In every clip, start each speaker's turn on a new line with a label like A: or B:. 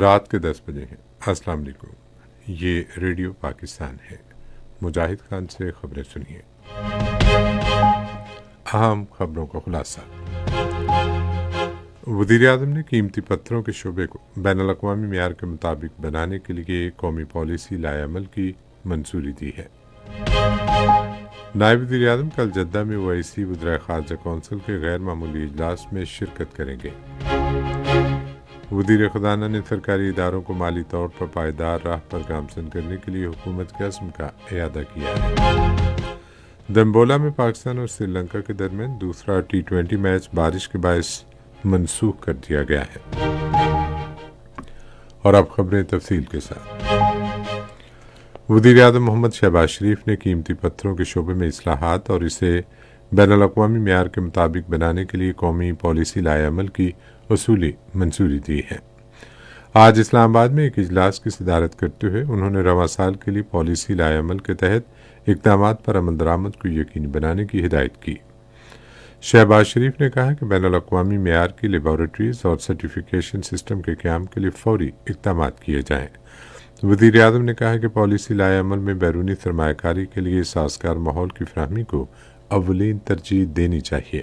A: رات کے 10 بجے ہیں۔ السلام علیکم، یہ ریڈیو پاکستان ہے۔ مجاہد خان سے خبریں سنیے۔ اہم خبروں کا خلاصہ۔ وزیر اعظم نے قیمتی پتھروں کے شعبے کو بین الاقوامی معیار کے مطابق بنانے کے لیے قومی پالیسی لائے عمل کی منظوری دی ہے۔ نائب وزیر اعظم کل جدہ میں OIC وزرائے خارجہ کونسل کے غیر معمولی اجلاس میں شرکت کریں گے۔ وزیر خزانہ نے سرکاری اداروں کو مالی طور پر پائیدار راہ پر گامزن کرنے کے لیے حکومت کے عزم کا اعادہ کیا ہے۔ دمبولا میں پاکستان اور سری لنکا کے درمیان دوسرا T20 میچ بارش کے باعث منسوخ کر دیا گیا ہے۔ اور اب خبریں تفصیل کے ساتھ۔ وزیر اعظم محمد شہباز شریف نے قیمتی پتھروں کے شعبے میں اصلاحات اور اسے بین الاقوامی معیار کے مطابق بنانے کے لیے قومی پالیسی لائے عمل کی اصولی منظوری دی ہے۔ آج اسلام آباد میں ایک اجلاس کی صدارت کرتے ہوئے انہوں نے رواں سال کے لیے پالیسی لائے عمل کے تحت اقدامات پر عمل درآمد کو یقینی بنانے کی ہدایت کی۔ شہباز شریف نے کہا کہ بین الاقوامی معیار کی لیبارٹریز اور سرٹیفیکیشن سسٹم کے قیام کے لیے فوری اقدامات کیے جائیں۔ وزیر اعظم نے کہا کہ پالیسی لائے عمل میں بیرونی سرمایہ کاری کے لیے سازگار ماحول کی فراہمی کو اولین ترجیح دینی چاہیے۔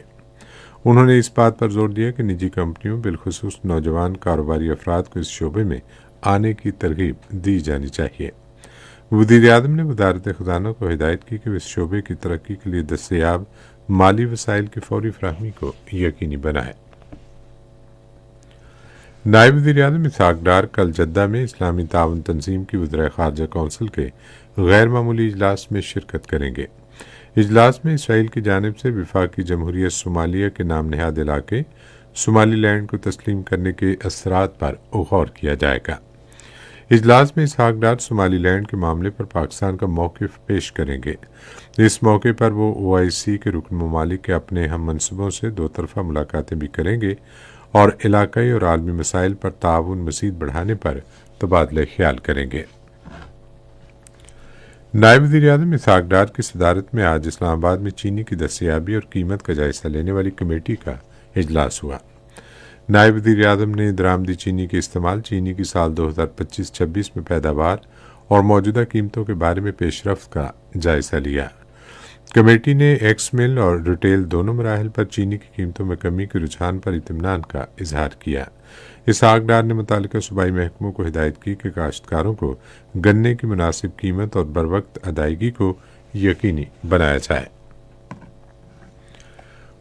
A: انہوں نے اس بات پر زور دیا کہ نجی کمپنیوں بالخصوص نوجوان کاروباری افراد کو اس شعبے میں آنے کی ترغیب دی جانی چاہیے۔ وزیر اعظم نے وزارت خزانہ کو ہدایت کی کہ اس شعبے کی ترقی کے لیے دستیاب مالی وسائل کی فوری فراہمی کو یقینی بنائے۔ نائب وزیر اعظم اسحاق ڈار کل جدہ میں اسلامی تعاون تنظیم کی وزرائے خارجہ کونسل کے غیر معمولی اجلاس میں شرکت کریں گے۔ اجلاس میں اسرائیل کی جانب سے وفاقی جمہوریت صومالیہ کے نام نہاد علاقے صومالی لینڈ کو تسلیم کرنے کے اثرات پر غور کیا جائے گا۔ اجلاس میں اسحاق ڈار صومالی لینڈ کے معاملے پر پاکستان کا موقف پیش کریں گے۔ اس موقع پر وہ OIC کے رکن ممالک کے اپنے ہم منصبوں سے دو طرفہ ملاقاتیں بھی کریں گے اور علاقائی اور عالمی مسائل پر تعاون مزید بڑھانے پر تبادلہ خیال کریں گے۔ نائب وزیر اعظم اسحاق ڈار کی صدارت میں آج اسلام آباد میں چینی کی دستیابی اور قیمت کا جائزہ لینے والی کمیٹی کا اجلاس ہوا۔ نائب وزیر اعظم نے درآمدی چینی کے استعمال، چینی کی سال 2025-26 میں پیداوار اور موجودہ قیمتوں کے بارے میں پیش رفت کا جائزہ لیا۔ کمیٹی نے ایکس مل اور ریٹیل دونوں مراحل پر چینی کی قیمتوں میں کمی کے رجحان پر اطمینان کا اظہار کیا۔ اسحاق ڈار نے متعلقہ صوبائی محکموں کو ہدایت کی کہ کاشتکاروں کو گنے کی مناسب قیمت اور بروقت ادائیگی کو یقینی بنایا جائے۔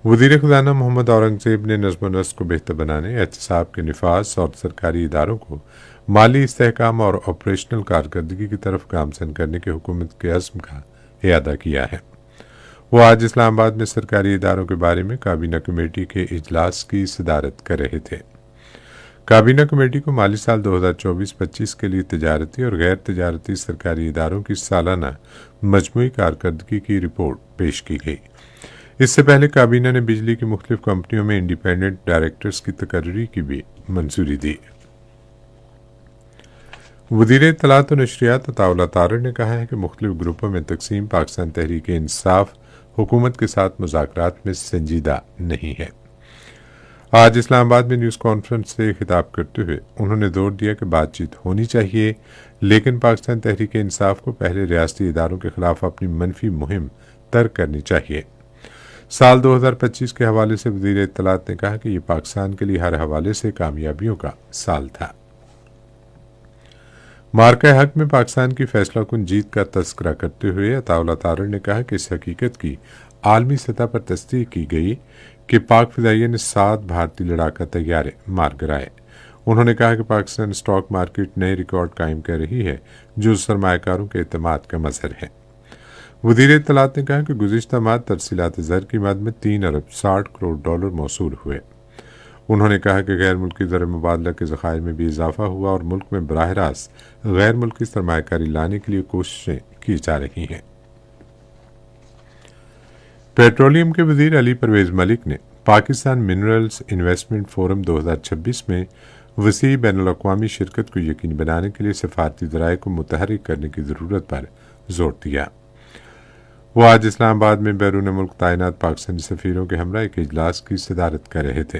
A: وزیر خزانہ محمد اورنگزیب نے نظم و نسق کو بہتر بنانے، احتساب کے نفاذ اور سرکاری اداروں کو مالی استحکام اور آپریشنل کارکردگی کی طرف گامزن کرنے کے حکومت کے عزم کا اعادہ کیا ہے۔ وہ آج اسلام آباد میں سرکاری اداروں کے بارے میں کابینہ کمیٹی کے اجلاس کی صدارت کر رہے تھے۔ کابینہ کمیٹی کو مالی سال 2024-25 کے لیے تجارتی اور غیر تجارتی سرکاری اداروں کی سالانہ مجموعی کارکردگی کی رپورٹ پیش کی گئی۔ اس سے پہلے کابینہ نے بجلی کی مختلف کمپنیوں میں انڈیپینڈنٹ ڈائریکٹرز کی تقرری کی بھی منظوری دی۔ وزیر اطلاعات و نشریات عطا اللہ طاہر نے کہا ہے کہ مختلف گروپوں میں تقسیم پاکستان تحریک انصاف حکومت کے ساتھ مذاکرات میں سنجیدہ نہیں ہے۔ آج اسلام آباد میں نیوز کانفرنس سے خطاب کرتے ہوئے انہوں نے زور دیا کہ بات چیت ہونی چاہیے، لیکن پاکستان تحریک انصاف کو پہلے ریاستی اداروں کے خلاف اپنی منفی مہم ترک کرنی چاہیے۔ سال 2025 کے حوالے سے وزیر اطلاعات نے کہا کہ یہ پاکستان کے لیے ہر حوالے سے کامیابیوں کا سال تھا۔ مارکہ حق میں پاکستان کی فیصلہ کن جیت کا تذکرہ کرتے ہوئے عطا اللہ طاہر نے کہا کہ اس حقیقت کی عالمی سطح پر تصدیق کی گئی کہ پاک فضائیہ نے 7 بھارتی لڑاکا طیارے مار گرائے۔ انہوں نے کہا کہ پاکستان اسٹاک مارکیٹ نئے ریکارڈ قائم کر رہی ہے جو سرمایہ کاروں کے اعتماد کا مظہر ہے۔ وزیر اطلاعات نے کہا کہ گزشتہ ماہ ترسیلات زر کی مد میں 3 ارب 60 کروڑ ڈالر موصول ہوئے۔ انہوں نے کہا کہ غیر ملکی زر مبادلہ کے ذخائر میں بھی اضافہ ہوا اور ملک میں براہ راست غیر ملکی سرمایہ کاری لانے کے لیے کوششیں کی جا رہی ہیں۔ پیٹرولیم کے وزیر علی پرویز ملک نے پاکستان منرلز انویسٹمنٹ فورم 2026 میں وسیع بین الاقوامی شرکت کو یقینی بنانے کے لیے سفارتی ذرائع کو متحرک کرنے کی ضرورت پر زور دیا۔ وہ آج اسلام آباد میں بیرون ملک تعینات پاکستانی سفیروں کے ہمراہ ایک اجلاس کی صدارت کر رہے تھے۔